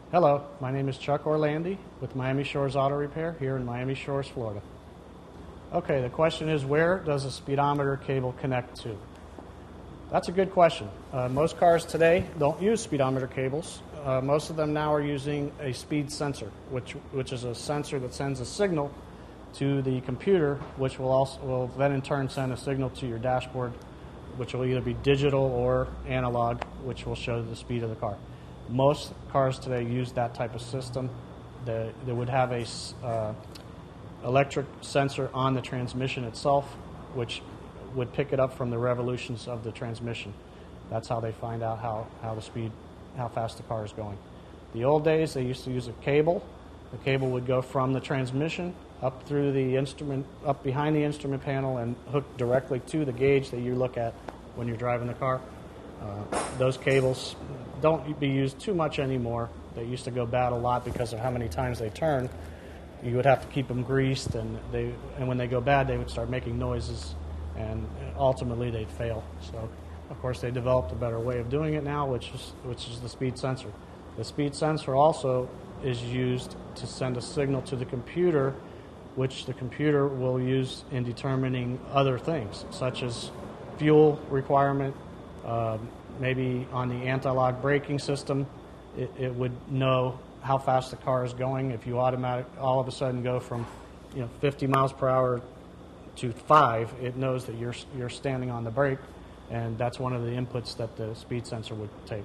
Hello, my name is Chuck Orlandi with Miami Shores Auto Repair here in Miami Shores, Florida. Okay, the question is, where does a speedometer cable connect to? That's a good question. Most cars today don't use speedometer cables. Most of them now are using a speed sensor, which is a sensor that sends a signal to the computer, which will then in turn send a signal to your dashboard, which will either be digital or analog, which will show the speed of the car. Most cars today use that type of system. They would have a electric sensor on the transmission itself, which would pick it up from the revolutions of the transmission. That's how they find out how fast the car is going. The old days, they used to use a cable. The cable would go from the transmission up through the instrument, up behind the instrument panel, and hook directly to the gauge that you look at when you're driving the car. Those cables don't be used too much anymore. They used to go bad a lot because of how many times they turn. You would have to keep them greased, and when they go bad, they would start making noises, and ultimately they'd fail. So, of course, they developed a better way of doing it now, which is the speed sensor. The speed sensor also is used to send a signal to the computer, which the computer will use in determining other things, such as fuel requirement. Maybe on the anti-lock braking system, it would know how fast the car is going. If you all of a sudden go from 50 miles per hour to 5, it knows that you're standing on the brake, and that's one of the inputs that the speed sensor would take.